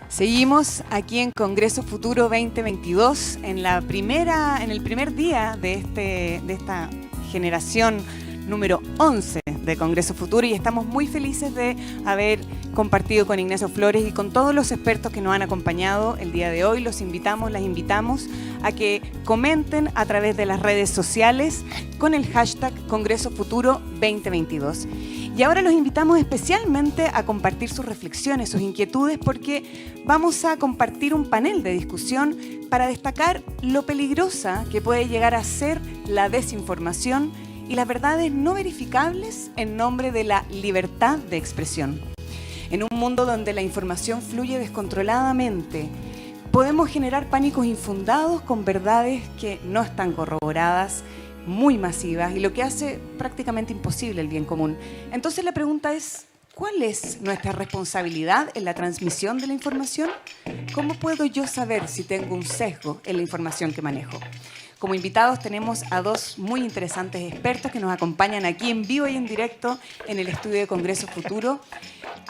Seguimos aquí en Congreso Futuro 2022, en el primer día de esta generación número 11 de Congreso Futuro, y estamos muy felices de haber compartido con Ignacio Flores y con todos los expertos que nos han acompañado el día de hoy. Las invitamos a que comenten a través de las redes sociales con el hashtag Congreso Futuro 2022. Y ahora los invitamos especialmente a compartir sus reflexiones, sus inquietudes, porque vamos a compartir un panel de discusión para destacar lo peligrosa que puede llegar a ser la desinformación y las verdades no verificables en nombre de la libertad de expresión. En un mundo donde la información fluye descontroladamente, podemos generar pánicos infundados con verdades que no están corroboradas, muy masivas, y lo que hace prácticamente imposible el bien común. Entonces la pregunta es, ¿cuál es nuestra responsabilidad en la transmisión de la información? ¿Cómo puedo yo saber si tengo un sesgo en la información que manejo? Como invitados tenemos a dos muy interesantes expertos que nos acompañan aquí en vivo y en directo en el estudio de Congreso Futuro,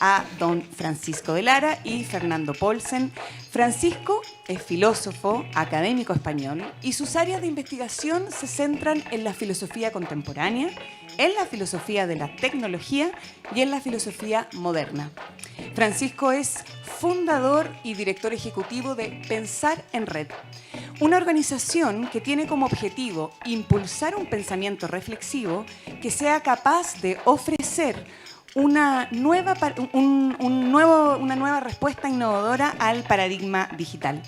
a don Francisco de Lara y Fernando Paulsen. Francisco es filósofo, académico español, y sus áreas de investigación se centran en la filosofía contemporánea, en la filosofía de la tecnología y en la filosofía moderna. Francisco es fundador y director ejecutivo de Pensar en Red, una organización que tiene como objetivo impulsar un pensamiento reflexivo que sea capaz de ofrecer una nueva respuesta innovadora al paradigma digital.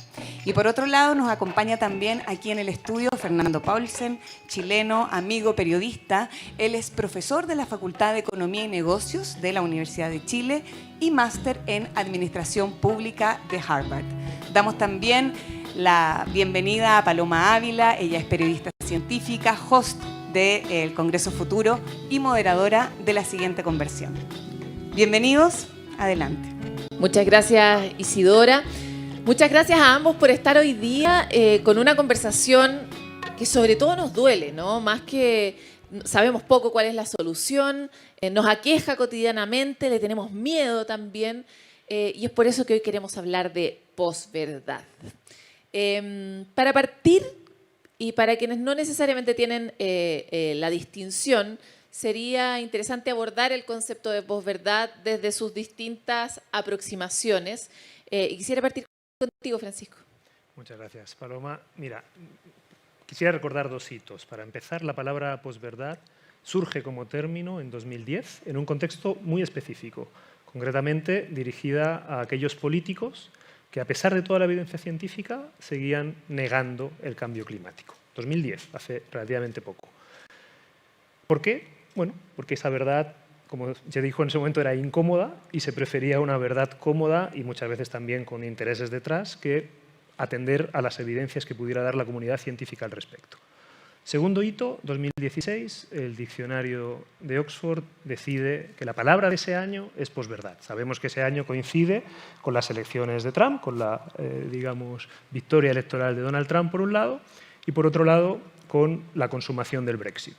Y por otro lado nos acompaña también aquí en el estudio Fernando Paulsen, chileno, amigo, periodista. Él es profesor de la Facultad de Economía y Negocios de la Universidad de Chile y máster en Administración Pública de Harvard. Damos también la bienvenida a Paloma Ávila. Ella es periodista científica, host del Congreso Futuro y moderadora de la siguiente conversión. Bienvenidos, adelante. Muchas gracias, Isidora. Muchas gracias a ambos por estar hoy día con una conversación que sobre todo nos duele, ¿no? Más que sabemos poco cuál es la solución, nos aqueja cotidianamente, le tenemos miedo también, y es por eso que hoy queremos hablar de posverdad. Para partir, y para quienes no necesariamente tienen la distinción, sería interesante abordar el concepto de posverdad desde sus distintas aproximaciones. Y quisiera partir contigo, Francisco. Muchas gracias, Paloma. Mira, quisiera recordar dos hitos. Para empezar, la palabra posverdad surge como término en 2010 en un contexto muy específico, concretamente dirigida a aquellos políticos que, a pesar de toda la evidencia científica, seguían negando el cambio climático. 2010, hace relativamente poco. ¿Por qué? Bueno, porque esa verdad, como ya dijo en ese momento, era incómoda y se prefería una verdad cómoda y muchas veces también con intereses detrás que atender a las evidencias que pudiera dar la comunidad científica al respecto. Segundo hito, 2016, el diccionario de Oxford decide que la palabra de ese año es posverdad. Sabemos que ese año coincide con las elecciones de Trump, con la, victoria electoral de Donald Trump por un lado, y por otro lado con la consumación del Brexit.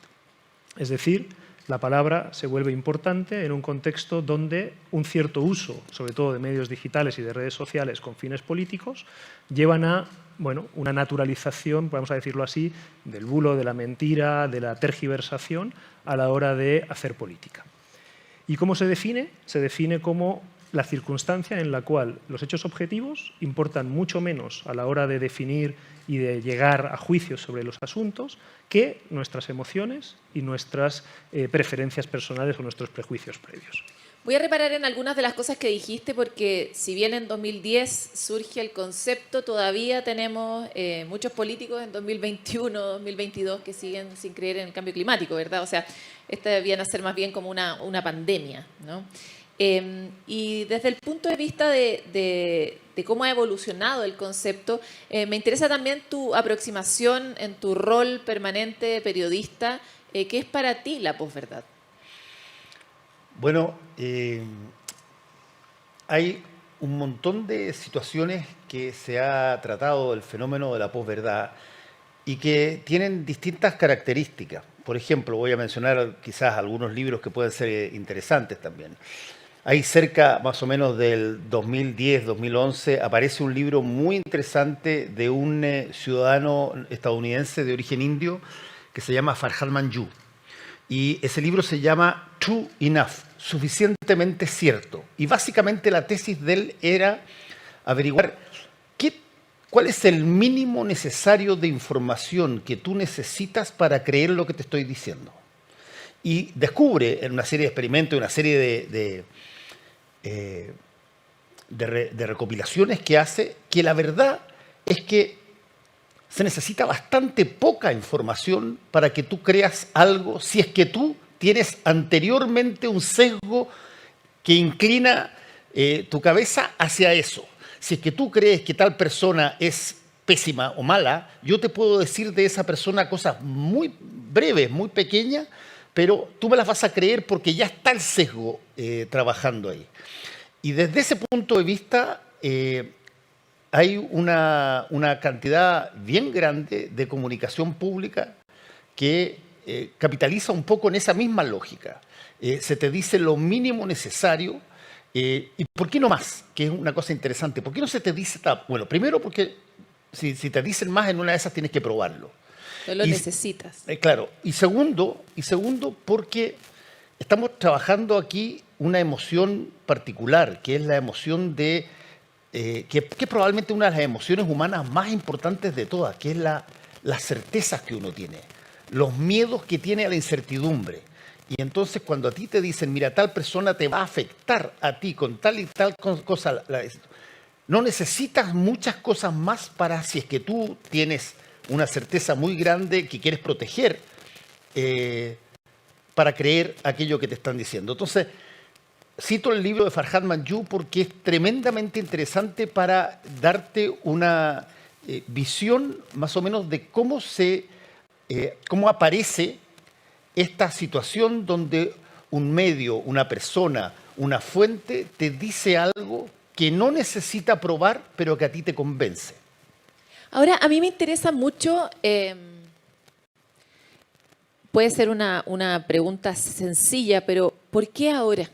Es decir, la palabra se vuelve importante en un contexto donde un cierto uso, sobre todo de medios digitales y de redes sociales con fines políticos, llevan a una naturalización, vamos a decirlo así, del bulo, de la mentira, de la tergiversación a la hora de hacer política. ¿Y cómo se define? Se define como la circunstancia en la cual los hechos objetivos importan mucho menos a la hora de definir y de llegar a juicios sobre los asuntos que nuestras emociones y nuestras preferencias personales o nuestros prejuicios previos. Voy a reparar en algunas de las cosas que dijiste porque si bien en 2010 surge el concepto, todavía tenemos muchos políticos en 2021, 2022 que siguen sin creer en el cambio climático, ¿verdad? O sea, esta debía ser más bien como una pandemia, ¿no? Y desde el punto de vista de cómo ha evolucionado el concepto, me interesa también tu aproximación en tu rol permanente de periodista. ¿Qué es para ti la posverdad? Bueno, hay un montón de situaciones que se ha tratado el fenómeno de la posverdad y que tienen distintas características. Por ejemplo, voy a mencionar quizás algunos libros que pueden ser interesantes también. ahí cerca más o menos del 2010-2011 aparece un libro muy interesante de un ciudadano estadounidense de origen indio que se llama Farhad Manjoo. Y ese libro se llama True Enough, suficientemente cierto. Y básicamente la tesis de él era averiguar cuál es el mínimo necesario de información que tú necesitas para creer lo que te estoy diciendo. Y descubre en una serie de experimentos, una serie de recopilaciones que hace, que la verdad es que se necesita bastante poca información para que tú creas algo si es que tú tienes anteriormente un sesgo que inclina tu cabeza hacia eso. Si es que tú crees que tal persona es pésima o mala, yo te puedo decir de esa persona cosas muy breves, muy pequeñas, pero tú me las vas a creer porque ya está el sesgo trabajando ahí. Y desde ese punto de vista hay una cantidad bien grande de comunicación pública que capitaliza un poco en esa misma lógica. Se te dice lo mínimo necesario. ¿Y por qué no más? Que es una cosa interesante. ¿Por qué no se te dice? Bueno, primero porque si te dicen más en una de esas tienes que probarlo. No lo necesitas. Claro. Y segundo, porque estamos trabajando aquí una emoción particular, que es la emoción de... que es probablemente una de las emociones humanas más importantes de todas, que es las certezas que uno tiene, los miedos que tiene a la incertidumbre. Y entonces cuando a ti te dicen, mira, tal persona te va a afectar a ti con tal y tal cosa, no necesitas muchas cosas más para, si es que tú tienes una certeza muy grande que quieres proteger, para creer aquello que te están diciendo. Entonces, cito el libro de Farhad Manjoo porque es tremendamente interesante para darte una visión más o menos de cómo aparece esta situación donde un medio, una persona, una fuente te dice algo que no necesita probar, pero que a ti te convence. Ahora, a mí me interesa mucho, puede ser una pregunta sencilla, pero ¿por qué ahora?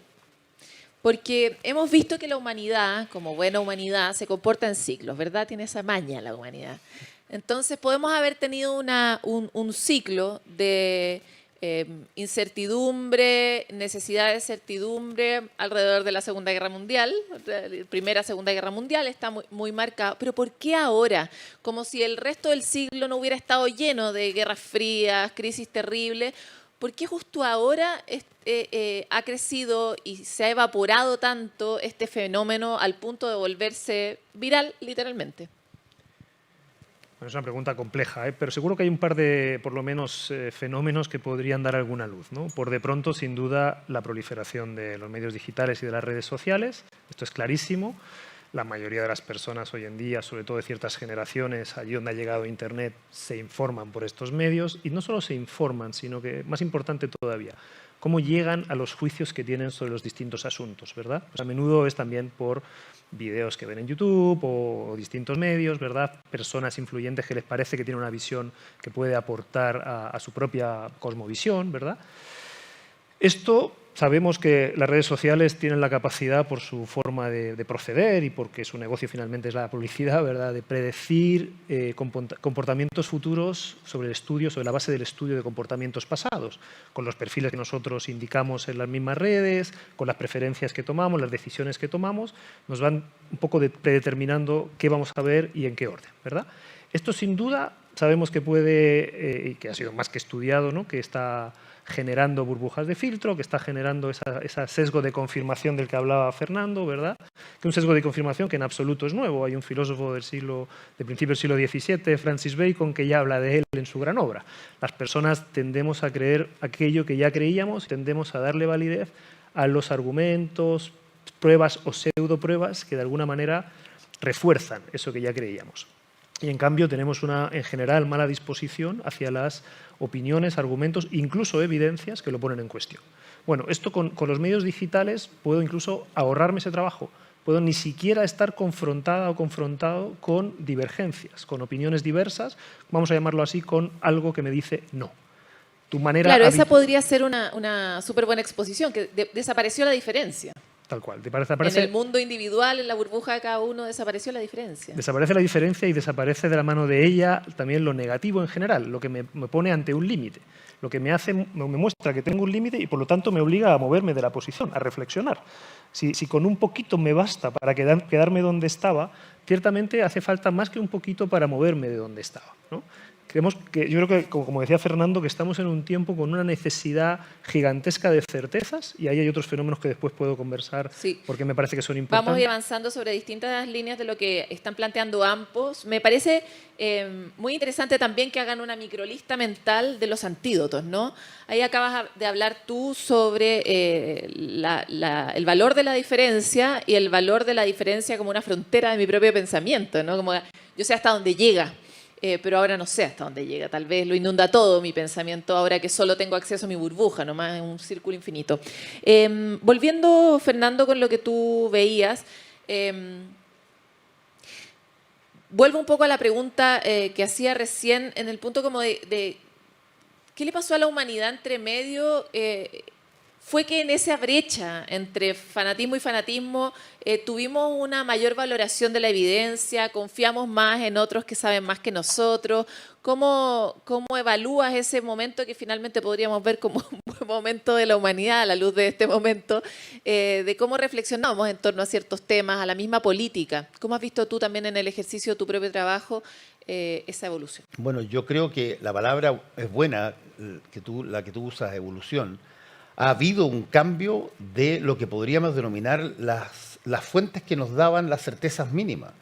Porque hemos visto que la humanidad, como buena humanidad, se comporta en ciclos, ¿verdad? Tiene esa maña la humanidad. Entonces, podemos haber tenido un ciclo de incertidumbre, necesidad de certidumbre alrededor de la Segunda Guerra Mundial, Primera, Segunda Guerra Mundial, está muy marcado. Pero ¿por qué ahora? Como si el resto del siglo no hubiera estado lleno de guerras frías, crisis terribles. ¿Por qué justo ahora ha crecido y se ha evaporado tanto este fenómeno al punto de volverse viral, literalmente? Bueno, es una pregunta compleja, pero seguro que hay un par de, por lo menos, fenómenos que podrían dar alguna luz, ¿no? Por de pronto, sin duda, la proliferación de los medios digitales y de las redes sociales. Esto es clarísimo. La mayoría de las personas hoy en día, sobre todo de ciertas generaciones, allí donde ha llegado Internet, se informan por estos medios. Y no solo se informan, sino que, más importante todavía, cómo llegan a los juicios que tienen sobre los distintos asuntos, ¿verdad? Pues a menudo es también por vídeos que ven en YouTube o distintos medios, ¿verdad? Personas influyentes que les parece que tienen una visión que puede aportar a su propia cosmovisión, ¿verdad? Esto sabemos que las redes sociales tienen la capacidad, por su forma de proceder y porque su negocio finalmente es la publicidad, ¿verdad?, de predecir comportamientos futuros sobre el estudio, sobre la base del estudio de comportamientos pasados, con los perfiles que nosotros indicamos en las mismas redes, con las preferencias que tomamos, las decisiones que tomamos, nos van un poco predeterminando qué vamos a ver y en qué orden, ¿verdad? Esto sin duda sabemos que puede, y que ha sido más que estudiado, ¿no?, que está generando burbujas de filtro, que está generando ese sesgo de confirmación del que hablaba Fernando, ¿verdad? Que un sesgo de confirmación que en absoluto es nuevo. Hay un filósofo de principio del siglo XVII, Francis Bacon, que ya habla de él en su gran obra. Las personas tendemos a creer aquello que ya creíamos y tendemos a darle validez a los argumentos, pruebas o pseudopruebas que de alguna manera refuerzan eso que ya creíamos. Y en cambio tenemos una, en general, mala disposición hacia las opiniones, argumentos, incluso evidencias que lo ponen en cuestión. Bueno, esto con los medios digitales puedo incluso ahorrarme ese trabajo. Puedo ni siquiera estar confrontada o confrontado con divergencias, con opiniones diversas, vamos a llamarlo así, con algo que me dice no. Tu manera claro, esa podría ser una súper buena exposición, que desapareció la diferencia. Tal cual. En el mundo individual, en la burbuja de cada uno, desapareció la diferencia. Desaparece la diferencia y desaparece de la mano de ella también lo negativo en general, lo que me pone ante un límite, lo que me muestra que tengo un límite y por lo tanto me obliga a moverme de la posición, a reflexionar. Si con un poquito me basta para quedarme donde estaba, ciertamente hace falta más que un poquito para moverme de donde estaba, ¿no? Yo creo que, como decía Fernando, que estamos en un tiempo con una necesidad gigantesca de certezas y ahí hay otros fenómenos que después puedo conversar porque me parece que son importantes. Vamos a ir avanzando sobre distintas líneas de lo que están planteando ambos. Me parece muy interesante también que hagan una microlista mental de los antídotos, ¿no? Ahí acabas de hablar tú sobre el valor de la diferencia y el valor de la diferencia como una frontera de mi propio pensamiento, ¿no? Como yo sé hasta dónde llega. Pero ahora no sé hasta dónde llega. Tal vez lo inunda todo mi pensamiento ahora que solo tengo acceso a mi burbuja, nomás en un círculo infinito. Volviendo, Fernando, con lo que tú veías, vuelvo un poco a la pregunta que hacía recién en el punto como de ¿qué le pasó a la humanidad entre medio? Fue que en esa brecha entre fanatismo y fanatismo tuvimos una mayor valoración de la evidencia, confiamos más en otros que saben más que nosotros. ¿Cómo evalúas ese momento que finalmente podríamos ver como un buen momento de la humanidad a la luz de este momento, de cómo reflexionamos en torno a ciertos temas, a la misma política? ¿Cómo has visto tú también en el ejercicio de tu propio trabajo esa evolución? Bueno, yo creo que la palabra es buena, la que tú usas, evolución. Ha habido un cambio de lo que podríamos denominar las fuentes que nos daban las certezas mínimas.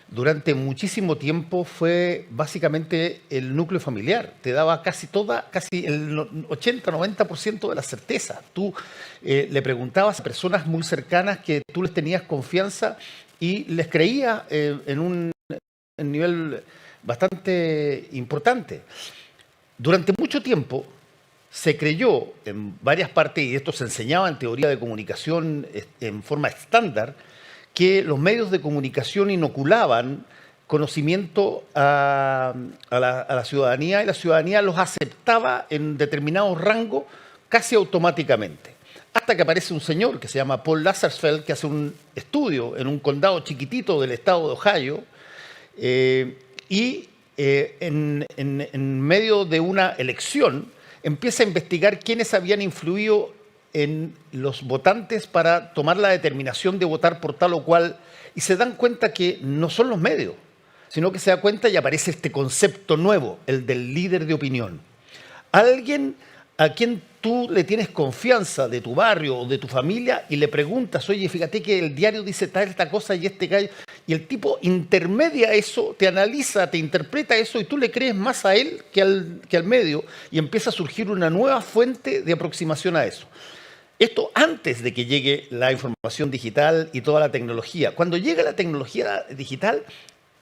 Durante muchísimo tiempo fue básicamente el núcleo familiar. Te daba casi el 80-90% de la certeza. Tú le preguntabas a personas muy cercanas que tú les tenías confianza y les creías en un nivel bastante importante. Durante mucho tiempo se creyó en varias partes, y esto se enseñaba en teoría de comunicación en forma estándar, que los medios de comunicación inoculaban conocimiento a la ciudadanía y la ciudadanía los aceptaba en determinados rangos casi automáticamente. Hasta que aparece un señor que se llama Paul Lazarsfeld, que hace un estudio en un condado chiquitito del estado de Ohio, en medio de una elección empieza a investigar quiénes habían influido en los votantes para tomar la determinación de votar por tal o cual, y se dan cuenta que no son los medios, sino que se da cuenta y aparece este concepto nuevo, el del líder de opinión. Alguien a quien tú le tienes confianza de tu barrio o de tu familia y le preguntas, oye, fíjate que el diario dice tal esta cosa y este gallo, y el tipo intermedia eso, te analiza, te interpreta eso y tú le crees más a él que al medio y empieza a surgir una nueva fuente de aproximación a eso. Esto antes de que llegue la información digital y toda la tecnología. Cuando llega la tecnología digital,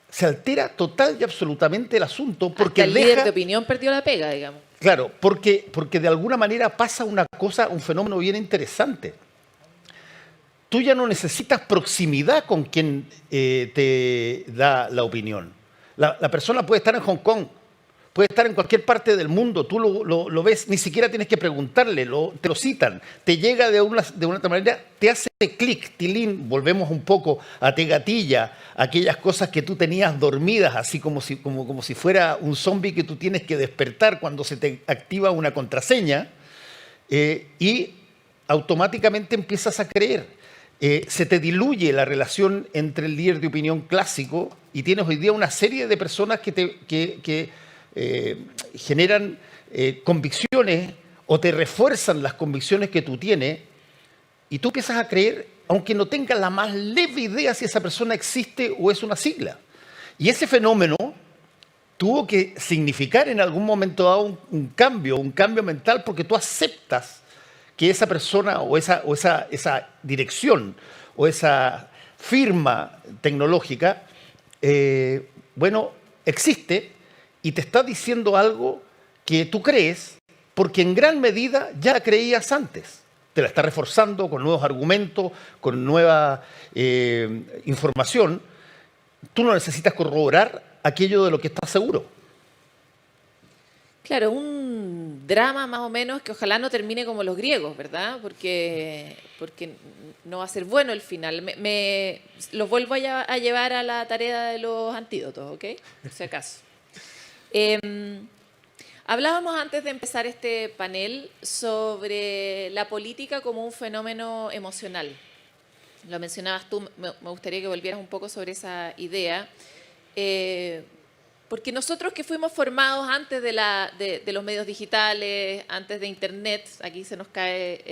se altera total y absolutamente el asunto porque hasta el líder de opinión perdió la pega, digamos. Claro, porque de alguna manera pasa un fenómeno bien interesante. Tú ya no necesitas proximidad con quien te da la opinión. La persona puede estar en Hong Kong, puede estar en cualquier parte del mundo, tú lo ves, ni siquiera tienes que preguntarle, te lo citan, te llega de una otra manera, te hace clic, tilín, volvemos un poco a te gatilla, aquellas cosas que tú tenías dormidas, así como si fuera un zombie que tú tienes que despertar cuando se te activa una contraseña, y automáticamente empiezas a creer. Se te diluye la relación entre el líder de opinión clásico y tienes hoy día una serie de personas que generan convicciones o te refuerzan las convicciones que tú tienes y tú empiezas a creer, aunque no tengas la más leve idea si esa persona existe o es una sigla. Y ese fenómeno tuvo que significar en algún momento dado un cambio mental, porque tú aceptas que esa persona o esa dirección o esa firma tecnológica, existe y te está diciendo algo que tú crees porque en gran medida ya la creías antes. Te la está reforzando con nuevos argumentos, con nueva información. Tú no necesitas corroborar aquello de lo que estás seguro. Claro, un drama más o menos que ojalá no termine como los griegos, ¿verdad? Porque no va a ser bueno el final. Los vuelvo a llevar a la tarea de los antídotos, ¿ok? Por si acaso. Hablábamos antes de empezar este panel sobre la política como un fenómeno emocional. Lo mencionabas tú, me gustaría que volvieras un poco sobre esa idea. Porque nosotros que fuimos formados antes de los medios digitales, antes de Internet, aquí se nos cae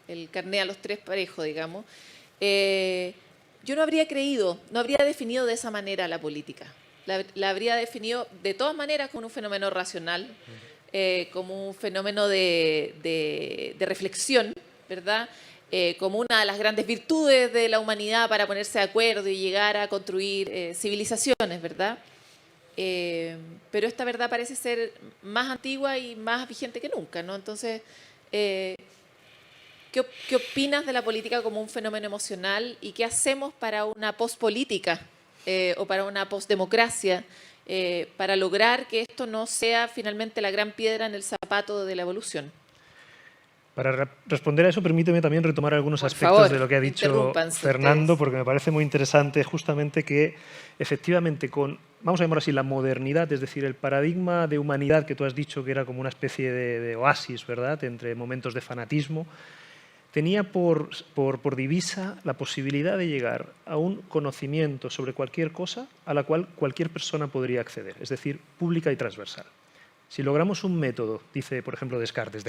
el carné a los tres parejos, digamos, yo no habría creído, no habría definido de esa manera la política. La habría definido de todas maneras como un fenómeno racional, como un fenómeno de reflexión, ¿verdad? Como una de las grandes virtudes de la humanidad para ponerse de acuerdo y llegar a construir civilizaciones, ¿verdad? Pero esta verdad parece ser más antigua y más vigente que nunca, ¿no? Entonces, ¿qué opinas de la política como un fenómeno emocional y qué hacemos para una pospolítica o para una postdemocracia para lograr que esto no sea finalmente la gran piedra en el zapato de la evolución? Para responder a eso, permíteme también retomar algunos Por aspectos favor, de lo que ha dicho interrúmpanse Fernando, ustedes. porque me parece muy interesante justamente que efectivamente con, vamos a llamarlo así, la modernidad, es decir, el paradigma de humanidad que tú has dicho que era como una especie de oasis, ¿verdad?, entre momentos de fanatismo, tenía por divisa la posibilidad de llegar a un conocimiento sobre cualquier cosa a la cual cualquier persona podría acceder, es decir, pública y transversal. Si logramos un método, dice por ejemplo Descartes,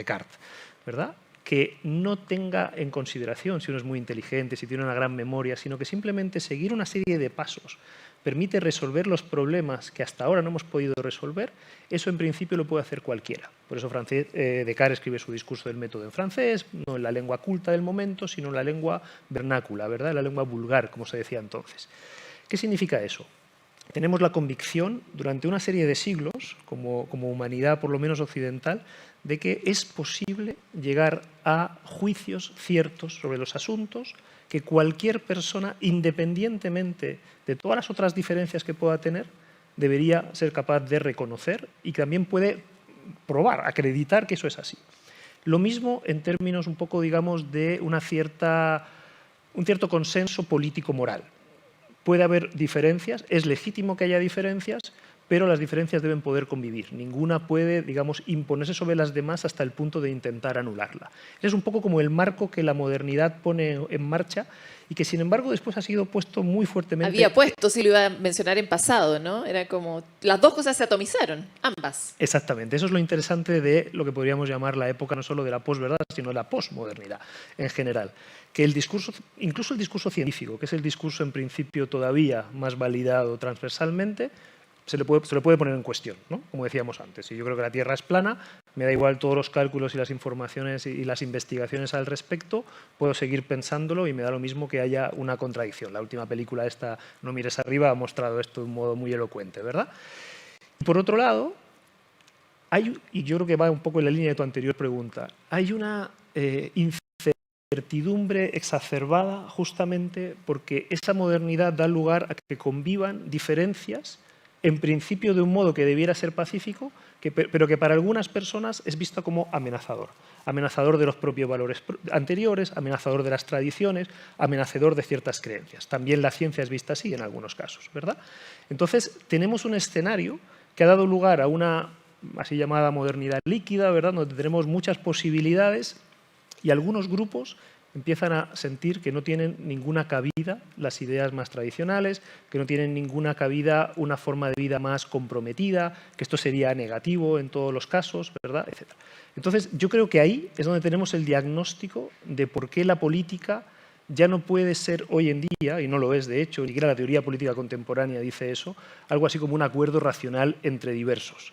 ¿verdad?, que no tenga en consideración si uno es muy inteligente, si tiene una gran memoria, sino que simplemente seguir una serie de pasos permite resolver los problemas que hasta ahora no hemos podido resolver, eso en principio lo puede hacer cualquiera. Por eso Descartes escribe su discurso del método en francés, no en la lengua culta del momento, sino en la lengua vernácula, ¿verdad?, en la lengua vulgar, como se decía entonces. ¿Qué significa eso? Tenemos la convicción durante una serie de siglos, como humanidad por lo menos occidental, de que es posible llegar a juicios ciertos sobre los asuntos que cualquier persona, independientemente de todas las otras diferencias que pueda tener, debería ser capaz de reconocer y que también puede probar, acreditar que eso es así. Lo mismo en términos un poco, digamos, de un cierto consenso político-moral. Puede haber diferencias, es legítimo que haya diferencias, pero las diferencias deben poder convivir. Ninguna puede, digamos, imponerse sobre las demás hasta el punto de intentar anularla. Es un poco como el marco que la modernidad pone en marcha y que, sin embargo, después ha sido puesto muy fuertemente... Había puesto, sí lo iba a mencionar en pasado, ¿no? Era como, las dos cosas se atomizaron, ambas. Exactamente, eso es lo interesante de lo que podríamos llamar la época no solo de la posverdad, sino de la posmodernidad en general. Que el discurso, incluso el discurso científico, que es el discurso en principio todavía más validado transversalmente, se le puede poner en cuestión, ¿no?, como decíamos antes. Si yo creo que la Tierra es plana, me da igual todos los cálculos y las informaciones y las investigaciones al respecto, puedo seguir pensándolo y me da lo mismo que haya una contradicción. La última película esta, No mires arriba, ha mostrado esto de un modo muy elocuente, ¿verdad? Y por otro lado, y yo creo que va un poco en la línea de tu anterior pregunta, hay una incertidumbre exacerbada justamente porque esa modernidad da lugar a que convivan diferencias en principio de un modo que debiera ser pacífico, pero que para algunas personas es visto como amenazador. Amenazador de los propios valores anteriores, amenazador de las tradiciones, amenazador de ciertas creencias. También la ciencia es vista así en algunos casos, ¿verdad? Entonces, tenemos un escenario que ha dado lugar a una así llamada modernidad líquida, ¿verdad?, donde tenemos muchas posibilidades y algunos grupos empiezan a sentir que no tienen ninguna cabida las ideas más tradicionales, que no tienen ninguna cabida una forma de vida más comprometida, que esto sería negativo en todos los casos, ¿verdad?, etcétera. Entonces, yo creo que ahí es donde tenemos el diagnóstico de por qué la política ya no puede ser hoy en día, y no lo es de hecho, ni siquiera la teoría política contemporánea dice eso, algo así como un acuerdo racional entre diversos,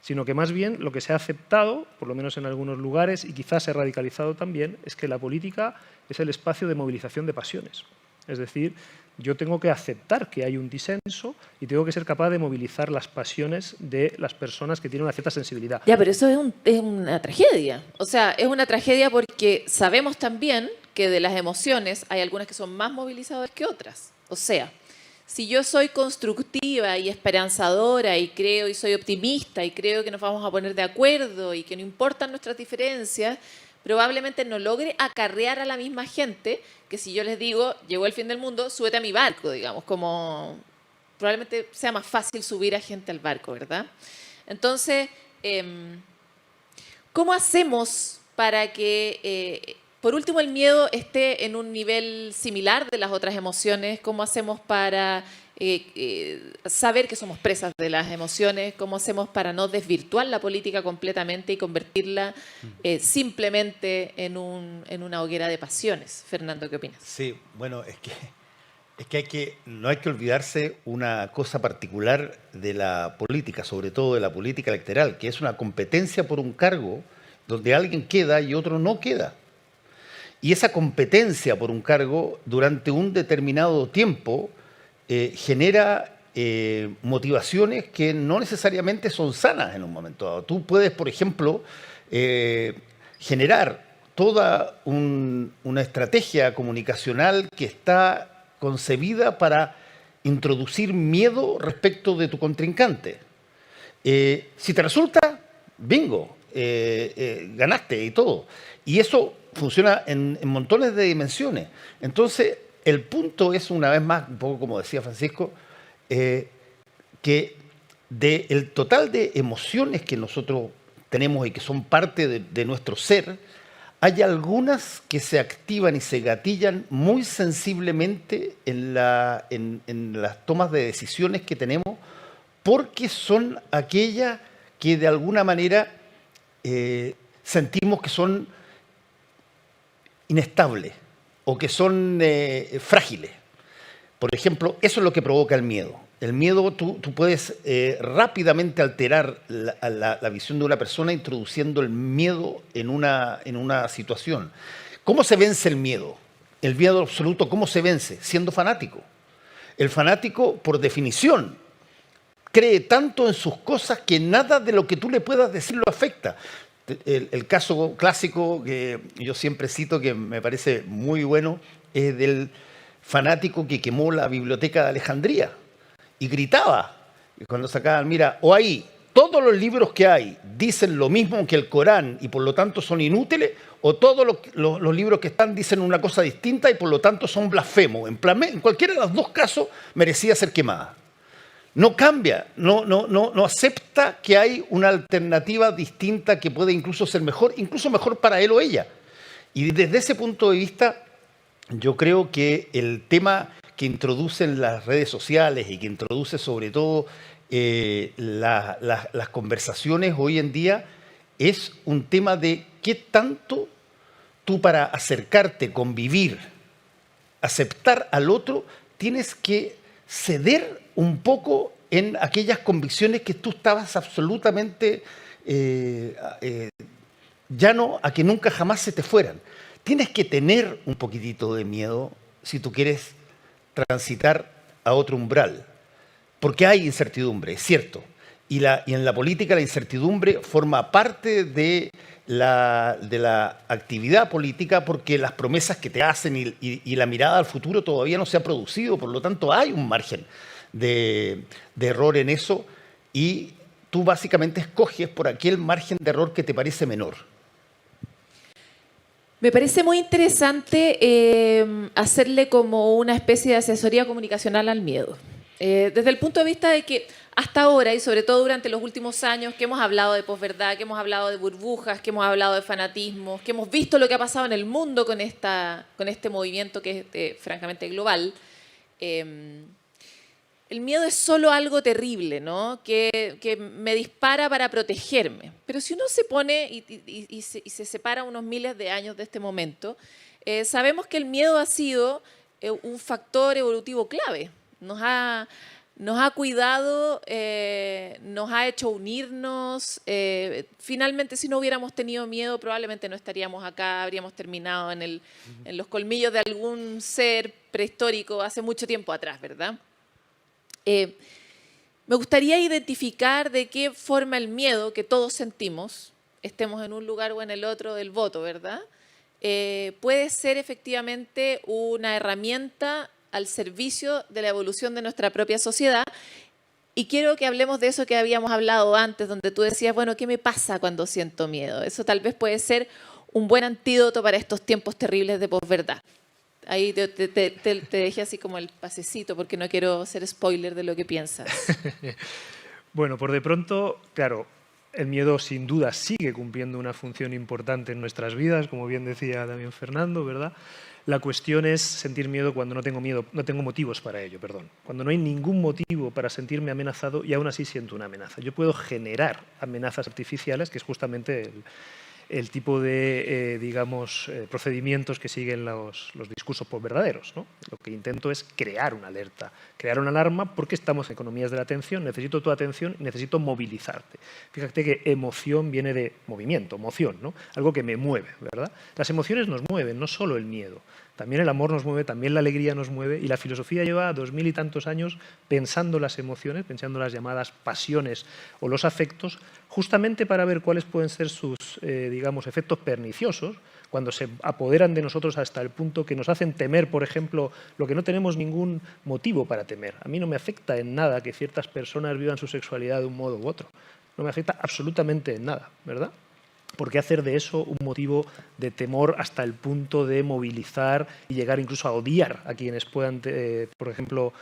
sino que más bien lo que se ha aceptado, por lo menos en algunos lugares, y quizás se ha radicalizado también, es que la política es el espacio de movilización de pasiones. Es decir, yo tengo que aceptar que hay un disenso y tengo que ser capaz de movilizar las pasiones de las personas que tienen una cierta sensibilidad. Ya, pero eso es una tragedia. O sea, es una tragedia porque sabemos también que de las emociones hay algunas que son más movilizadoras que otras. O sea, si yo soy constructiva y esperanzadora y creo y soy optimista y creo que nos vamos a poner de acuerdo y que no importan nuestras diferencias, probablemente no logre acarrear a la misma gente que si yo les digo, llegó el fin del mundo, súbete a mi barco, digamos, como probablemente sea más fácil subir a gente al barco, ¿verdad? Entonces, ¿cómo hacemos para que, por último, el miedo esté en un nivel similar de las otras emociones? ¿Cómo hacemos para saber que somos presas de las emociones? ¿Cómo hacemos para no desvirtuar la política completamente y convertirla simplemente en una hoguera de pasiones? Fernando, ¿qué opinas? Sí, bueno, es que no hay que olvidarse una cosa particular de la política, sobre todo de la política electoral, que es una competencia por un cargo donde alguien queda y otro no queda. Y esa competencia por un cargo durante un determinado tiempo genera motivaciones que no necesariamente son sanas en un momento dado. Tú puedes, por ejemplo, generar toda una estrategia comunicacional que está concebida para introducir miedo respecto de tu contrincante. Si te resulta, bingo, ganaste y todo. Y eso funciona en montones de dimensiones. Entonces, el punto es, una vez más, un poco como decía Francisco, que del total de emociones que nosotros tenemos y que son parte de nuestro ser, hay algunas que se activan y se gatillan muy sensiblemente en las tomas de decisiones que tenemos, porque son aquellas que de alguna manera sentimos que son inestables o que son frágiles. Por ejemplo, eso es lo que provoca el miedo. El miedo, tú puedes rápidamente alterar la visión de una persona introduciendo el miedo en una situación. ¿Cómo se vence el miedo? El miedo absoluto, ¿cómo se vence? Siendo fanático. El fanático, por definición, cree tanto en sus cosas que nada de lo que tú le puedas decir lo afecta. El caso clásico que yo siempre cito, que me parece muy bueno, es del fanático que quemó la biblioteca de Alejandría y gritaba cuando sacaban, mira, o ahí todos los libros que hay dicen lo mismo que el Corán y por lo tanto son inútiles, o todos los libros que están dicen una cosa distinta y por lo tanto son blasfemos. En cualquiera de los dos casos merecía ser quemada. No cambia, no acepta que hay una alternativa distinta que puede incluso ser mejor, incluso mejor para él o ella. Y desde ese punto de vista, yo creo que el tema que introducen las redes sociales y que introduce sobre todo las conversaciones hoy en día es un tema de qué tanto tú, para acercarte, convivir, aceptar al otro, tienes que ceder un poco en aquellas convicciones que tú estabas absolutamente llano a que nunca jamás se te fueran. Tienes que tener un poquitito de miedo si tú quieres transitar a otro umbral, porque hay incertidumbre, es cierto. Y en la política la incertidumbre forma parte de la actividad política, porque las promesas que te hacen y la mirada al futuro todavía no se ha producido, por lo tanto hay un margen de error en eso y tú básicamente escoges por aquel margen de error que te parece menor. Me parece muy interesante hacerle como una especie de asesoría comunicacional al miedo. Desde el punto de vista de que hasta ahora, y sobre todo durante los últimos años, que hemos hablado de posverdad, que hemos hablado de burbujas, que hemos hablado de fanatismos, que hemos visto lo que ha pasado en el mundo con este movimiento que es francamente global, el miedo es solo algo terrible, ¿no? Que me dispara para protegerme. Pero si uno se pone y se separa unos miles de años de este momento, sabemos que el miedo ha sido un factor evolutivo clave. Nos ha cuidado, nos ha hecho unirnos. Finalmente, si no hubiéramos tenido miedo, probablemente no estaríamos acá, habríamos terminado en los colmillos de algún ser prehistórico hace mucho tiempo atrás, ¿verdad? Me gustaría identificar de qué forma el miedo que todos sentimos, estemos en un lugar o en el otro del voto, ¿verdad? Puede ser efectivamente una herramienta al servicio de la evolución de nuestra propia sociedad. Y quiero que hablemos de eso que habíamos hablado antes, donde tú decías, bueno, ¿qué me pasa cuando siento miedo? Eso tal vez puede ser un buen antídoto para estos tiempos terribles de posverdad. Ahí te dejé así como el pasecito, porque no quiero ser spoiler de lo que piensas. Bueno, por de pronto, claro, el miedo sin duda sigue cumpliendo una función importante en nuestras vidas, como bien decía también Fernando, ¿verdad? La cuestión es sentir miedo cuando no tengo motivos para ello, perdón. Cuando no hay ningún motivo para sentirme amenazado y aún así siento una amenaza. Yo puedo generar amenazas artificiales, que es justamente el tipo de, digamos, procedimientos que siguen los discursos posverdaderos, ¿no? Lo que intento es crear una alerta, crear una alarma, porque estamos en economías de la atención, necesito tu atención, necesito movilizarte. Fíjate que emoción viene de movimiento, moción, ¿no? Algo que me mueve, ¿verdad? Las emociones nos mueven, no solo el miedo. También el amor nos mueve, también la alegría nos mueve, y la filosofía lleva 2000 y tantos años pensando las emociones, pensando las llamadas pasiones o los afectos, justamente para ver cuáles pueden ser sus, digamos, efectos perniciosos cuando se apoderan de nosotros hasta el punto que nos hacen temer, por ejemplo, lo que no tenemos ningún motivo para temer. A mí no me afecta en nada que ciertas personas vivan su sexualidad de un modo u otro. No me afecta absolutamente en nada, ¿verdad? ¿Por qué hacer de eso un motivo de temor hasta el punto de movilizar y llegar incluso a odiar a quienes puedan, por ejemplo,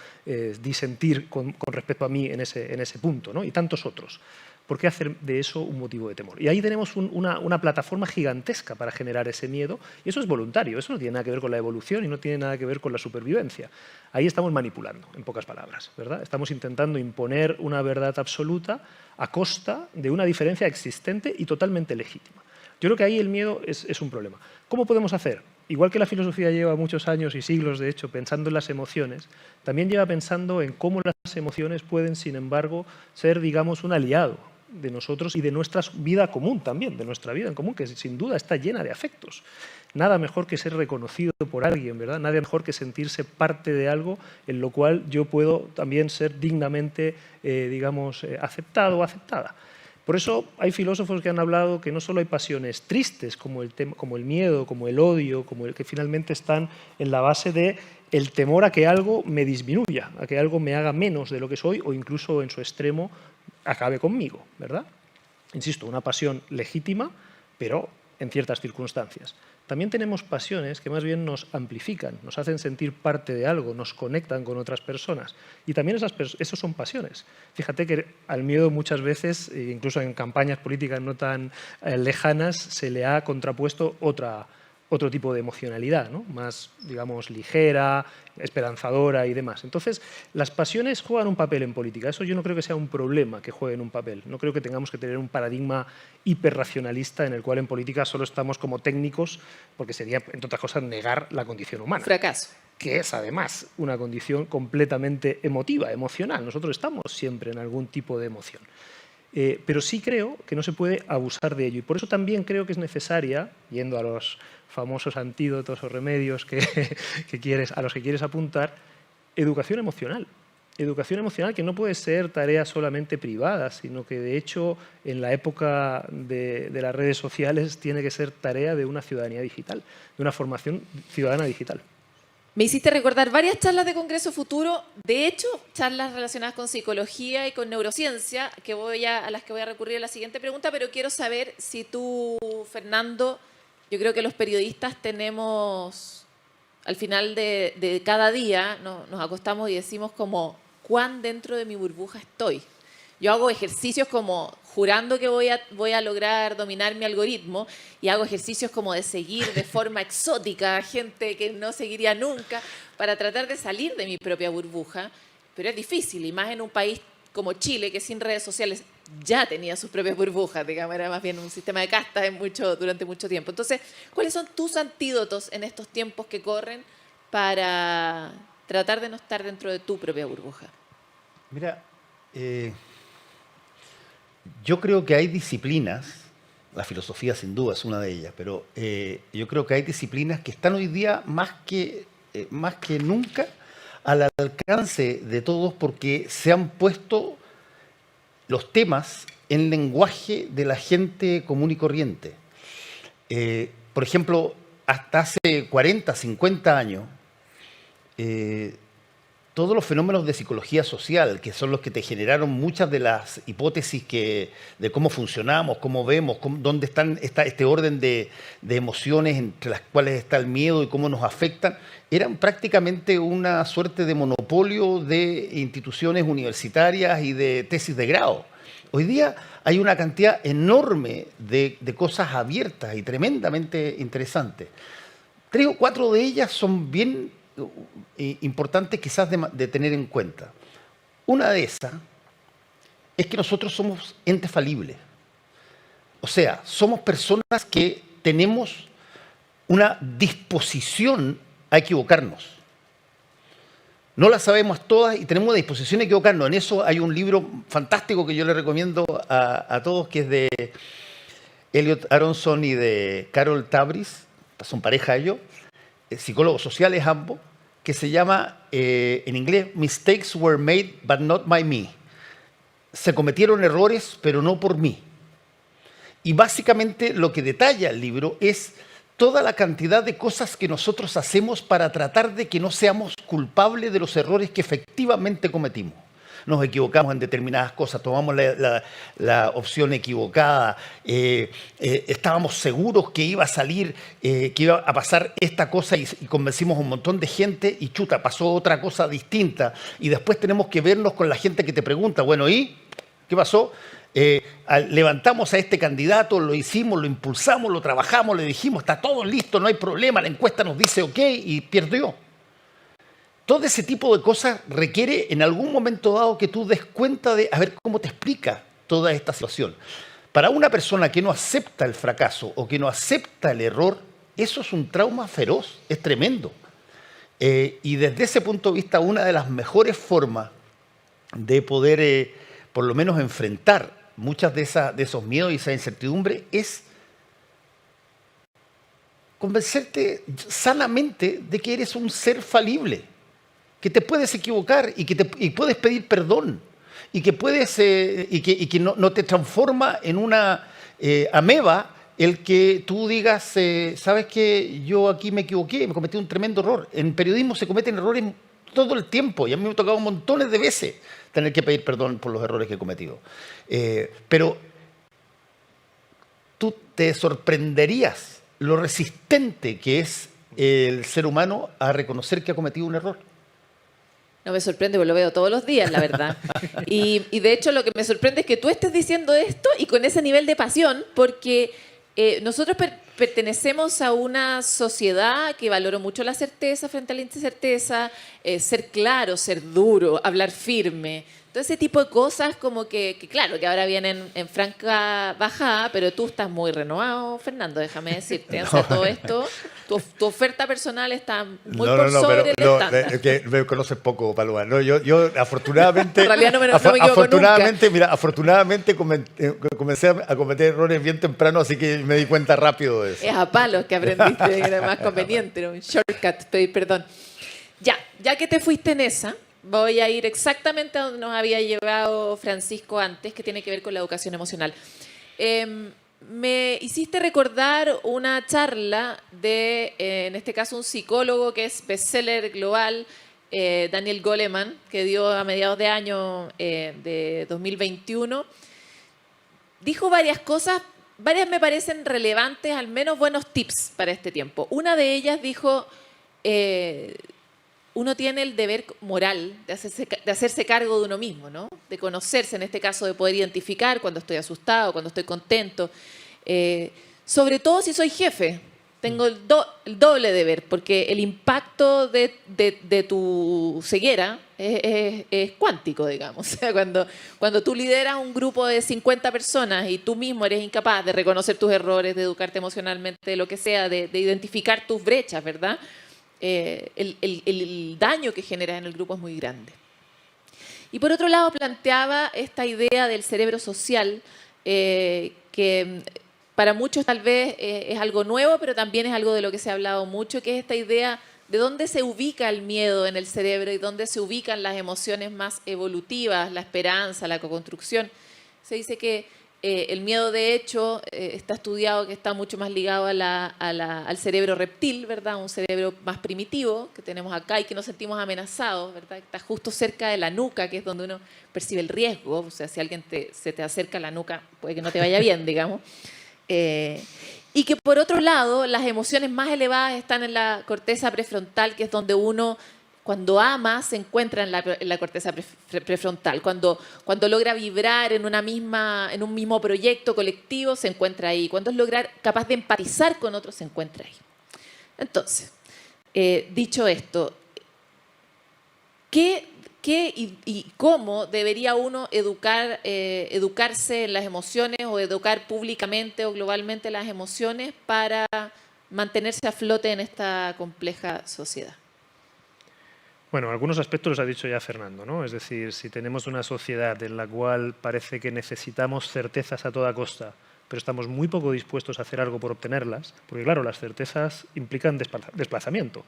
disentir con respecto a mí en ese punto, ¿no? Y tantos otros? ¿Por qué hacer de eso un motivo de temor? Y ahí tenemos una plataforma gigantesca para generar ese miedo, y eso es voluntario, eso no tiene nada que ver con la evolución y no tiene nada que ver con la supervivencia. Ahí estamos manipulando, en pocas palabras, ¿verdad? Estamos intentando imponer una verdad absoluta a costa de una diferencia existente y totalmente legítima. Yo creo que ahí el miedo es un problema. ¿Cómo podemos hacer? Igual que la filosofía lleva muchos años y siglos, de hecho, pensando en las emociones, también lleva pensando en cómo las emociones pueden, sin embargo, ser, digamos, un aliado de nosotros y de nuestra vida común también, de nuestra vida en común, que sin duda está llena de afectos. Nada mejor que ser reconocido por alguien, ¿verdad? Nada mejor que sentirse parte de algo en lo cual yo puedo también ser dignamente, digamos, aceptado o aceptada. Por eso hay filósofos que han hablado que no solo hay pasiones tristes como el miedo, como el odio, como el que finalmente están en la base de el temor a que algo me disminuya, a que algo me haga menos de lo que soy o incluso en su extremo acabe conmigo, ¿verdad? Insisto, una pasión legítima, pero en ciertas circunstancias. También tenemos pasiones que más bien nos amplifican, nos hacen sentir parte de algo, nos conectan con otras personas. Y también esos son pasiones. Fíjate que al miedo muchas veces, incluso en campañas políticas no tan lejanas, se le ha contrapuesto otro tipo de emocionalidad, ¿no? Más, digamos, ligera, esperanzadora y demás. Entonces, las pasiones juegan un papel en política. Eso yo no creo que sea un problema que jueguen un papel. No creo que tengamos que tener un paradigma hiperracionalista en el cual en política solo estamos como técnicos, porque sería, entre otras cosas, negar la condición humana. Fracaso. Que es, además, una condición completamente emotiva, emocional. Nosotros estamos siempre en algún tipo de emoción. Pero sí creo que no se puede abusar de ello. Y por eso también creo que es necesaria, yendo a los famosos antídotos o remedios a los que quieres apuntar, educación emocional. Educación emocional que no puede ser tarea solamente privada, sino que de hecho en la época de las redes sociales tiene que ser tarea de una ciudadanía digital, de una formación ciudadana digital. Me hiciste recordar varias charlas de Congreso Futuro, de hecho, charlas relacionadas con psicología y con neurociencia, a las que voy a recurrir en la siguiente pregunta, pero quiero saber si tú, Fernando, yo creo que los periodistas tenemos, al final de cada día, nos acostamos y decimos como, ¿cuán dentro de mi burbuja estoy? Yo hago ejercicios como jurando que voy a lograr dominar mi algoritmo y hago ejercicios como de seguir de forma exótica a gente que no seguiría nunca para tratar de salir de mi propia burbuja. Pero es difícil, y más en un país como Chile, que sin redes sociales ya tenía sus propias burbujas, digamos, era más bien un sistema de castas durante mucho tiempo. Entonces, ¿cuáles son tus antídotos en estos tiempos que corren para tratar de no estar dentro de tu propia burbuja? Mira, yo creo que hay disciplinas, la filosofía sin duda es una de ellas, pero yo creo que hay disciplinas que están hoy día más que nunca al alcance de todos porque se han puesto los temas en lenguaje de la gente común y corriente. Por ejemplo, hasta hace 40, 50 años, todos los fenómenos de psicología social, que son los que te generaron muchas de las hipótesis de cómo funcionamos, cómo vemos, dónde está este orden de emociones entre las cuales está el miedo y cómo nos afectan, eran prácticamente una suerte de monopolio de instituciones universitarias y de tesis de grado. Hoy día hay una cantidad enorme de cosas abiertas y tremendamente interesantes. 3 o 4 de ellas son bien importantes quizás de tener en cuenta. Una de esas es que nosotros somos entes falibles. O sea, somos personas que tenemos una disposición a equivocarnos. No las sabemos todas y tenemos una disposición a equivocarnos. En eso hay un libro fantástico que yo le recomiendo a todos, que es de Elliot Aronson y de Carol Tabris, son pareja ellos, psicólogos sociales ambos, que se llama, en inglés, Mistakes were made but not by me. Se cometieron errores, pero no por mí. Y básicamente lo que detalla el libro es toda la cantidad de cosas que nosotros hacemos para tratar de que no seamos culpables de los errores que efectivamente cometimos. Nos equivocamos en determinadas cosas, tomamos la opción equivocada, estábamos seguros que iba a salir, que iba a pasar esta cosa y convencimos a un montón de gente y chuta, pasó otra cosa distinta. Y después tenemos que vernos con la gente que te pregunta, bueno, ¿y qué pasó? Levantamos a este candidato, lo hicimos, lo impulsamos, lo trabajamos, le dijimos, está todo listo, no hay problema, la encuesta nos dice ok y perdió. Todo ese tipo de cosas requiere en algún momento dado que tú des cuenta de a ver cómo te explica toda esta situación. Para una persona que no acepta el fracaso o que no acepta el error, eso es un trauma feroz, es tremendo. Y desde ese punto de vista, una de las mejores formas de poder, por lo menos, enfrentar muchas de esos miedos y esa incertidumbre es convencerte sanamente de que eres un ser falible, que te puedes equivocar y puedes pedir perdón y que puedes y que no te transforma en una ameba el que tú digas, sabes que yo aquí me equivoqué, me cometí un tremendo error. En periodismo se cometen errores todo el tiempo y a mí me ha tocado montones de veces tener que pedir perdón por los errores que he cometido. Pero tú te sorprenderías lo resistente que es el ser humano a reconocer que ha cometido un error. No me sorprende, porque lo veo todos los días, la verdad. Y de hecho lo que me sorprende es que tú estés diciendo esto y con ese nivel de pasión, porque nosotros pertenecemos a una sociedad que valora mucho la certeza frente a la incerteza, ser claro, ser duro, hablar firme. Todo ese tipo de cosas como que claro, que ahora vienen en franca bajada, pero tú estás muy renovado, Fernando, déjame decirte. O sea, todo esto, tu oferta personal está muy por sobre el estándar. Es que me conoces poco, Paloma. No, yo afortunadamente... En realidad no me equivoco afortunadamente, nunca. Mira, afortunadamente comencé a cometer errores bien temprano, así que me di cuenta rápido de eso. Es a palos que aprendiste que era más conveniente, era un shortcut, pedir perdón. Ya que te fuiste en esa, voy a ir exactamente a donde nos había llevado Francisco antes, que tiene que ver con la educación emocional. Me hiciste recordar una charla de, en este caso, un psicólogo que es bestseller global, Daniel Goleman, que dio a mediados de año de 2021. Dijo varias cosas, varias me parecen relevantes, al menos buenos tips para este tiempo. Una de ellas dijo... uno tiene el deber moral de hacerse cargo de uno mismo, ¿no? De conocerse, en este caso, de poder identificar cuando estoy asustado, cuando estoy contento. Sobre todo si soy jefe, tengo el doble deber, porque el impacto de tu ceguera es cuántico, digamos. O sea, cuando tú lideras un grupo de 50 personas y tú mismo eres incapaz de reconocer tus errores, de educarte emocionalmente, de lo que sea, de identificar tus brechas, ¿verdad? El daño que genera en el grupo es muy grande. Y por otro lado planteaba esta idea del cerebro social, que para muchos tal vez es algo nuevo, pero también es algo de lo que se ha hablado mucho, que es esta idea de dónde se ubica el miedo en el cerebro y dónde se ubican las emociones más evolutivas, la esperanza, la coconstrucción. Se dice que el miedo, de hecho, está estudiado que está mucho más ligado al cerebro reptil, ¿verdad? Un cerebro más primitivo que tenemos acá y que nos sentimos amenazados, ¿verdad? Está justo cerca de la nuca, que es donde uno percibe el riesgo. O sea, si alguien se te acerca a la nuca, puede que no te vaya bien, digamos. Y que por otro lado, las emociones más elevadas están en la corteza prefrontal, que es donde uno, cuando ama, se encuentra en la corteza prefrontal. Cuando logra vibrar en un mismo proyecto colectivo, se encuentra ahí. Cuando es capaz de empatizar con otros, se encuentra ahí. Entonces, dicho esto, ¿qué y cómo debería uno educarse en las emociones o educar públicamente o globalmente las emociones para mantenerse a flote en esta compleja sociedad? Bueno, algunos aspectos los ha dicho ya Fernando, ¿no? Es decir, si tenemos una sociedad en la cual parece que necesitamos certezas a toda costa, pero estamos muy poco dispuestos a hacer algo por obtenerlas, porque claro, las certezas implican desplazamiento.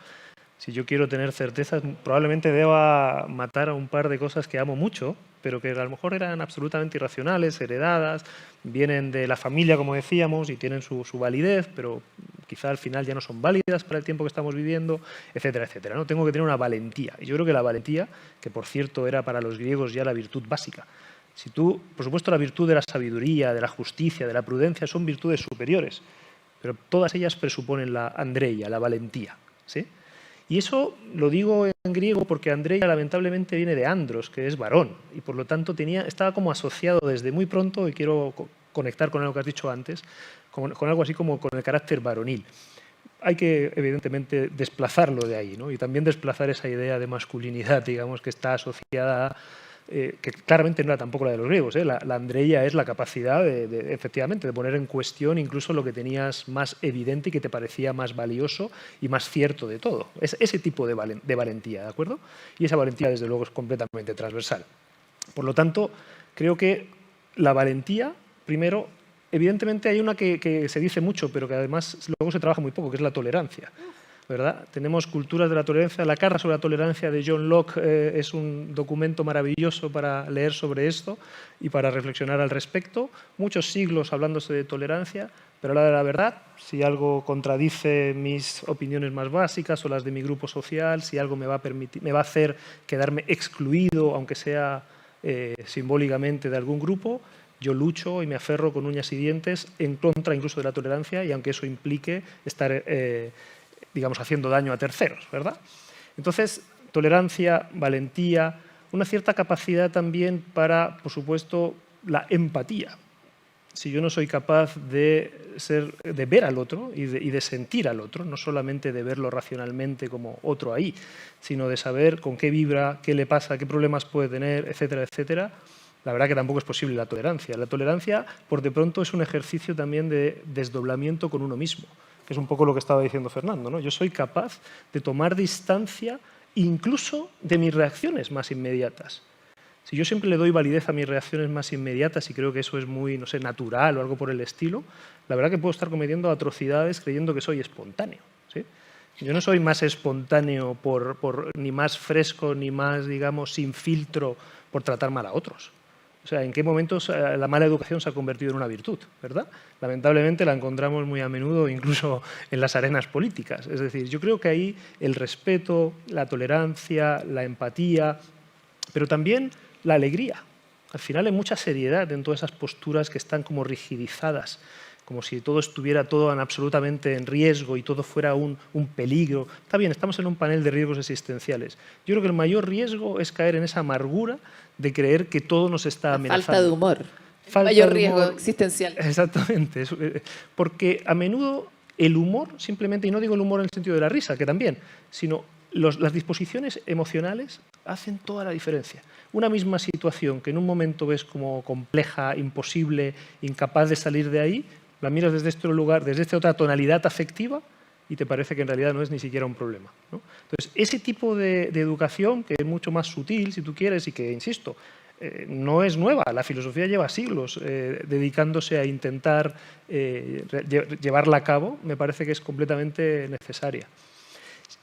Si yo quiero tener certezas, probablemente deba matar a un par de cosas que amo mucho, pero que a lo mejor eran absolutamente irracionales, heredadas, vienen de la familia, como decíamos, y tienen su validez, pero quizá al final ya no son válidas para el tiempo que estamos viviendo, etcétera, etcétera, ¿no? Tengo que tener una valentía. Y yo creo que la valentía, que por cierto era para los griegos ya la virtud básica, si tú, por supuesto, la virtud de la sabiduría, de la justicia, de la prudencia, son virtudes superiores, pero todas ellas presuponen la andreia, la valentía, ¿sí? Y eso lo digo en griego porque Andreia lamentablemente viene de andros, que es varón, y por lo tanto estaba como asociado desde muy pronto, y quiero conectar con algo que has dicho antes, con algo así como con el carácter varonil. Hay que, evidentemente, desplazarlo de ahí, ¿no? Y también desplazar esa idea de masculinidad, digamos, que está asociada a que claramente no era tampoco la de los griegos. La andreia es la capacidad, efectivamente, de poner en cuestión incluso lo que tenías más evidente y que te parecía más valioso y más cierto de todo. Es ese tipo de valentía, ¿de acuerdo? Y esa valentía, desde luego, es completamente transversal. Por lo tanto, creo que la valentía, primero, evidentemente hay una que se dice mucho, pero que además luego se trabaja muy poco, que es la tolerancia, ¿verdad? Tenemos culturas de la tolerancia. La Carta sobre la tolerancia de John Locke es un documento maravilloso para leer sobre esto y para reflexionar al respecto. Muchos siglos hablándose de tolerancia, pero a la de la verdad, si algo contradice mis opiniones más básicas o las de mi grupo social, si algo me va a hacer quedarme excluido, aunque sea simbólicamente, de algún grupo, yo lucho y me aferro con uñas y dientes en contra incluso de la tolerancia, y aunque eso implique estar digamos, haciendo daño a terceros, ¿verdad? Entonces, tolerancia, valentía, una cierta capacidad también para, por supuesto, la empatía. Si yo no soy capaz de ver al otro y de sentir al otro, no solamente de verlo racionalmente como otro ahí, sino de saber con qué vibra, qué le pasa, qué problemas puede tener, etcétera, etcétera, la verdad que tampoco es posible la tolerancia. La tolerancia, por de pronto, es un ejercicio también de desdoblamiento con uno mismo, que es un poco lo que estaba diciendo Fernando, ¿no? Yo soy capaz de tomar distancia incluso de mis reacciones más inmediatas. Si yo siempre le doy validez a mis reacciones más inmediatas y creo que eso es muy, no sé, natural o algo por el estilo, la verdad que puedo estar cometiendo atrocidades creyendo que soy espontáneo, ¿sí? Yo no soy más espontáneo ni más fresco, ni más, digamos, sin filtro por tratar mal a otros. O sea, ¿en qué momentos la mala educación se ha convertido en una virtud, verdad? Lamentablemente la encontramos muy a menudo incluso en las arenas políticas. Es decir, yo creo que ahí el respeto, la tolerancia, la empatía, pero también la alegría. Al final hay mucha seriedad en todas esas posturas que están como rigidizadas, como si todo estuviera absolutamente en riesgo y todo fuera un peligro. Está bien, estamos en un panel de riesgos existenciales. Yo creo que el mayor riesgo es caer en esa amargura de creer que todo nos está amenazando. Falta de humor. Mayor riesgo existencial. Exactamente. Porque a menudo el humor, simplemente, y no digo el humor en el sentido de la risa, que también, sino las disposiciones emocionales hacen toda la diferencia. Una misma situación que en un momento ves como compleja, imposible, incapaz de salir de ahí, la miras desde este lugar, desde esta otra tonalidad afectiva, y te parece que en realidad no es ni siquiera un problema, ¿no? Entonces, ese tipo de educación, que es mucho más sutil, si tú quieres, y que, insisto, no es nueva. La filosofía lleva siglos dedicándose a intentar llevarla a cabo, me parece que es completamente necesaria.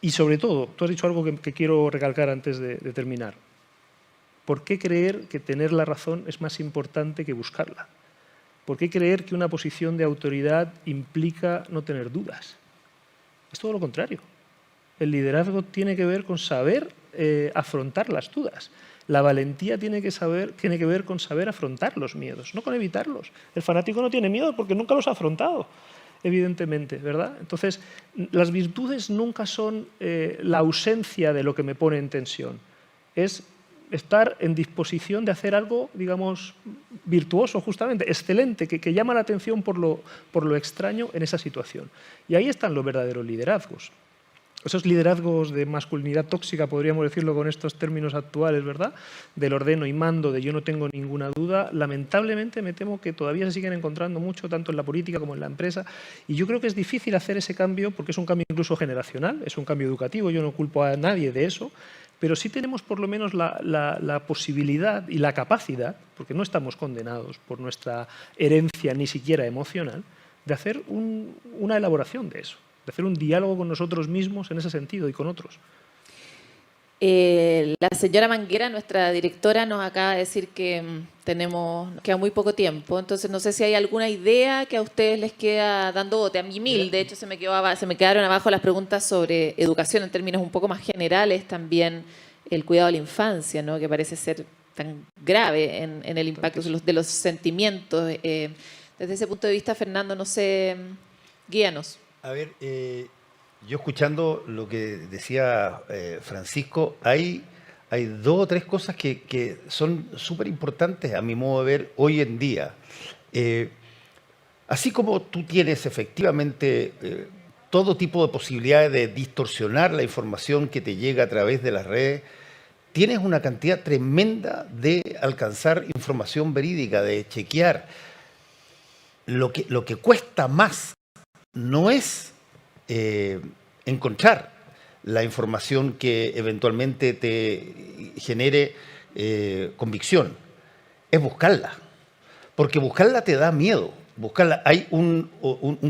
Y sobre todo, tú has dicho algo que quiero recalcar antes de terminar. ¿Por qué creer que tener la razón es más importante que buscarla? ¿Por qué creer que una posición de autoridad implica no tener dudas? Es todo lo contrario. El liderazgo tiene que ver con saber afrontar las dudas. La valentía tiene que ver con saber afrontar los miedos, no con evitarlos. El fanático no tiene miedo porque nunca los ha afrontado, evidentemente, ¿verdad? Entonces, las virtudes nunca son la ausencia de lo que me pone en tensión. Es estar en disposición de hacer algo, digamos, virtuoso, justamente, excelente, que llama la atención por lo extraño en esa situación. Y ahí están los verdaderos liderazgos. Esos liderazgos de masculinidad tóxica, podríamos decirlo con estos términos actuales, ¿verdad? Del ordeno y mando, de yo no tengo ninguna duda, lamentablemente me temo que todavía se siguen encontrando mucho, tanto en la política como en la empresa, y yo creo que es difícil hacer ese cambio, porque es un cambio incluso generacional, es un cambio educativo, yo no culpo a nadie de eso, pero sí tenemos por lo menos la posibilidad y la capacidad, porque no estamos condenados por nuestra herencia ni siquiera emocional, de hacer una elaboración de eso, de hacer un diálogo con nosotros mismos en ese sentido y con otros. La señora Manguera, nuestra directora, nos acaba de decir que nos queda muy poco tiempo, entonces no sé si hay alguna idea que a ustedes les queda dando bote. A mí mil, de hecho se me quedaron abajo las preguntas sobre educación en términos un poco más generales, también el cuidado de la infancia, ¿no? Que parece ser tan grave en el impacto de los sentimientos. Desde ese punto de vista, Fernando, no sé, guíanos. A ver, yo escuchando lo que decía Francisco, hay dos o tres cosas que son súper importantes a mi modo de ver hoy en día. Así como tú tienes efectivamente todo tipo de posibilidades de distorsionar la información que te llega a través de las redes, tienes una cantidad tremenda de alcanzar información verídica, de chequear. Lo que cuesta más no es encontrar la información que eventualmente te genere convicción, es buscarla, porque buscarla te da miedo. Buscarla. Hay un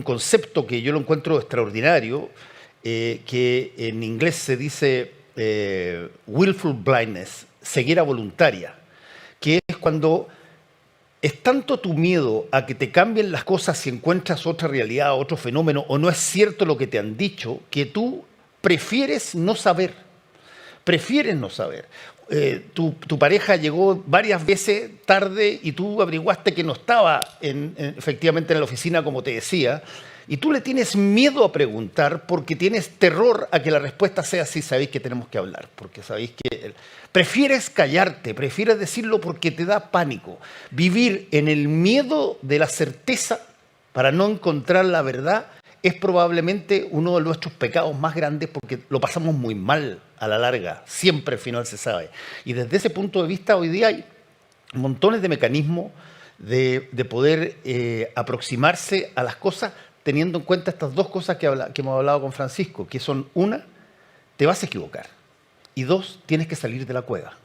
concepto que yo lo encuentro extraordinario, que en inglés se dice willful blindness, ceguera voluntaria, que es cuando es tanto tu miedo a que te cambien las cosas si encuentras otra realidad, otro fenómeno, o no es cierto lo que te han dicho, que tú prefieres no saber. Prefieres no saber. Tu pareja llegó varias veces tarde y tú averiguaste que no estaba efectivamente en la oficina, como te decía, y tú le tienes miedo a preguntar porque tienes terror a que la respuesta sea sí, sabéis que tenemos que hablar, porque sabéis que... Prefieres callarte, prefieres decirlo porque te da pánico. Vivir en el miedo de la certeza para no encontrar la verdad es probablemente uno de nuestros pecados más grandes porque lo pasamos muy mal a la larga. Siempre al final se sabe. Y desde ese punto de vista hoy día hay montones de mecanismos de poder aproximarse a las cosas teniendo en cuenta estas dos cosas que hemos hablado con Francisco, que son, una, te vas a equivocar. Y dos, tienes que salir de la cueva.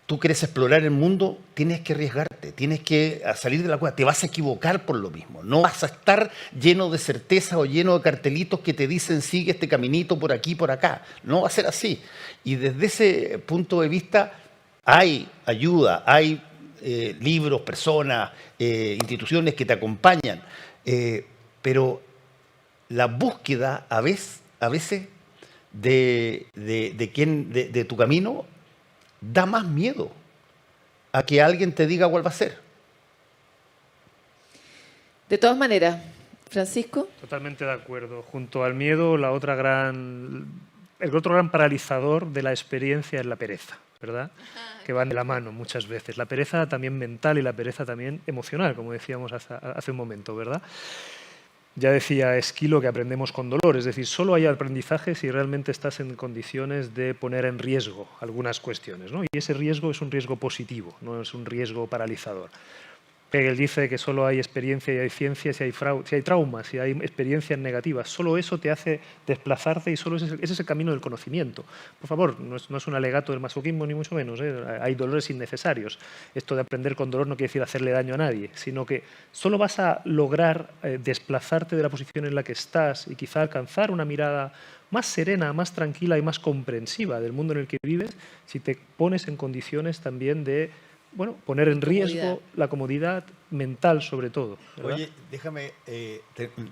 Tú quieres explorar el mundo, tienes que arriesgarte, tienes que salir de la cueva. Te vas a equivocar por lo mismo. No vas a estar lleno de certeza o lleno de cartelitos que te dicen sigue este caminito por aquí, por acá. No va a ser así. Y desde ese punto de vista hay ayuda, hay libros, personas, instituciones que te acompañan. Pero la búsqueda a veces de tu camino da más miedo a que alguien te diga cuál va a ser. De todas maneras, Francisco. Totalmente de acuerdo. Junto al miedo, el otro gran paralizador de la experiencia es la pereza, ¿verdad? Que van de la mano muchas veces. La pereza también mental y la pereza también emocional, como decíamos hace un momento, ¿verdad? Ya decía Esquilo que aprendemos con dolor, es decir, solo hay aprendizaje si realmente estás en condiciones de poner en riesgo algunas cuestiones, ¿no? Y ese riesgo es un riesgo positivo, no es un riesgo paralizador. Hegel dice que solo hay experiencia y hay ciencia si hay traumas, si hay experiencias negativas. Solo eso te hace desplazarte y solo ese es el camino del conocimiento. Por favor, no es un alegato del masoquismo ni mucho menos, ¿eh? Hay dolores innecesarios. Esto de aprender con dolor no quiere decir hacerle daño a nadie, sino que solo vas a lograr desplazarte de la posición en la que estás y quizá alcanzar una mirada más serena, más tranquila y más comprensiva del mundo en el que vives si te pones en condiciones también de bueno, poner en riesgo Comodidad. la comodidad mental sobre todo, ¿verdad? Oye, déjame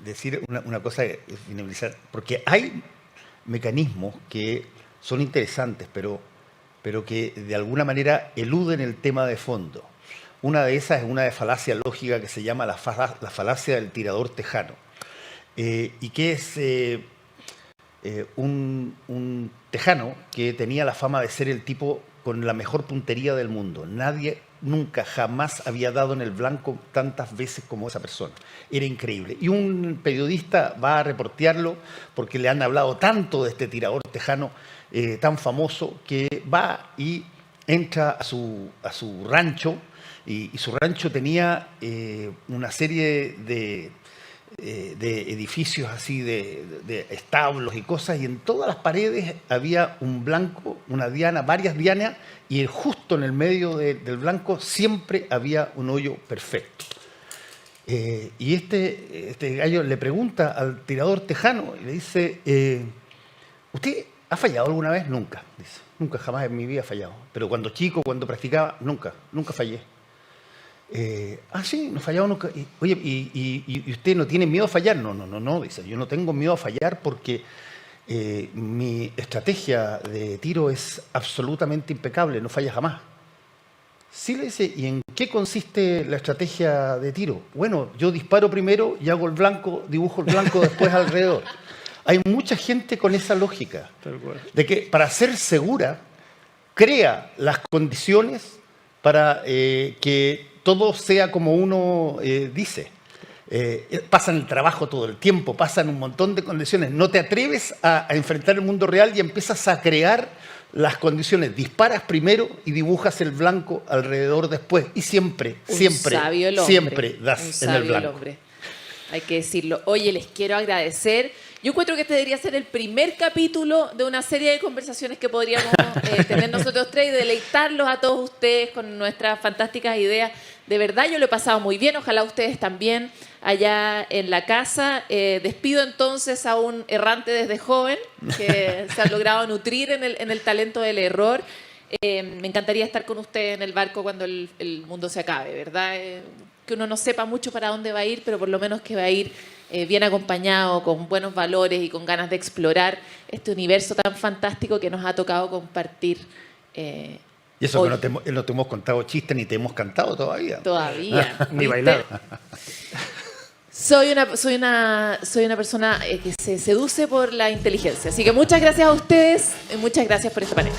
decir una cosa, finalizar, porque hay mecanismos que son interesantes, pero que de alguna manera eluden el tema de fondo. Una de esas es una de falacia lógica que se llama la falacia del tirador tejano, y que es un tejano que tenía la fama de ser el tipo con la mejor puntería del mundo. Nadie nunca, jamás había dado en el blanco tantas veces como esa persona. Era increíble. Y un periodista va a reportearlo porque le han hablado tanto de este tirador tejano tan famoso, que va y entra a su rancho, y su rancho tenía una serie de edificios así, de establos y cosas, y en todas las paredes había un blanco, una diana, varias dianas, y justo en el medio del blanco siempre había un hoyo perfecto. Y este gallo le pregunta al tirador tejano y le dice, ¿usted ha fallado alguna vez? Nunca, dice. Nunca, jamás en mi vida he fallado. Pero cuando chico, cuando practicaba, nunca fallé. Sí, no he fallado nunca. Oye, ¿y usted no tiene miedo a fallar? No, dice, yo no tengo miedo a fallar porque mi estrategia de tiro es absolutamente impecable, no falla jamás. Sí, le dice, ¿y en qué consiste la estrategia de tiro? Bueno, yo disparo primero y hago el blanco, dibujo el blanco después alrededor. Hay mucha gente con esa lógica, Tal cual. de que para ser segura, crea las condiciones para que todo sea como uno dice. Pasan el trabajo todo el tiempo, pasan un montón de condiciones. No te atreves a enfrentar el mundo real y empiezas a crear las condiciones. Disparas primero y dibujas el blanco alrededor después. Y siempre das Un en el sabio blanco. hombre. Hay que decirlo. Oye, les quiero agradecer. Yo encuentro que este debería ser el primer capítulo de una serie de conversaciones que podríamos tener nosotros tres y deleitarlos a todos ustedes con nuestras fantásticas ideas. De verdad, yo lo he pasado muy bien. Ojalá ustedes también allá en la casa. Despido entonces a un errante desde joven que se ha logrado nutrir en el talento del error. Me encantaría estar con ustedes en el barco cuando el mundo se acabe, ¿verdad? Que uno no sepa mucho para dónde va a ir, pero por lo menos que va a ir bien acompañado, con buenos valores y con ganas de explorar este universo tan fantástico que nos ha tocado compartir. Y eso hoy. que no te hemos contado chistes ni te hemos cantado todavía. Todavía. Ni ¿viste? bailar. Soy una persona que se seduce por la inteligencia. Así que muchas gracias a ustedes y muchas gracias por esta panel.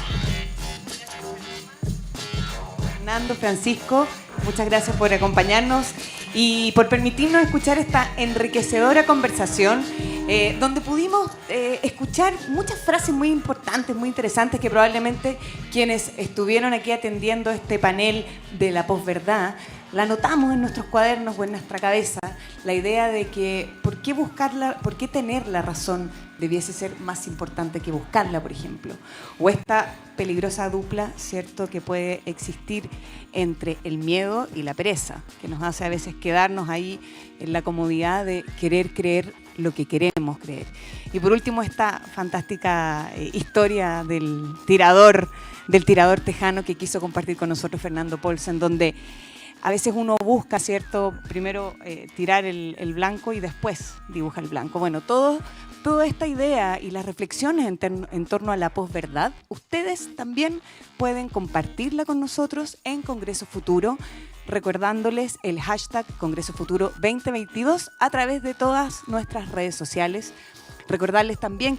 Fernando, Francisco, muchas gracias por acompañarnos y por permitirnos escuchar esta enriquecedora conversación donde pudimos escuchar muchas frases muy importantes, muy interesantes que probablemente quienes estuvieron aquí atendiendo este panel de la posverdad la anotamos en nuestros cuadernos o en nuestra cabeza, la idea de que por qué tener la razón debiese ser más importante que buscarla, por ejemplo. O esta peligrosa dupla, ¿cierto?, que puede existir entre el miedo y la pereza, que nos hace a veces quedarnos ahí en la comodidad de querer creer lo que queremos creer. Y por último, esta fantástica historia del tirador tejano que quiso compartir con nosotros Fernando Paulsen, donde a veces uno busca, ¿cierto?, primero tirar el blanco y después dibuja el blanco. Bueno, toda esta idea y las reflexiones en torno a la posverdad, ustedes también pueden compartirla con nosotros en Congreso Futuro, recordándoles el hashtag Congreso Futuro 2022 a través de todas nuestras redes sociales. Recordarles también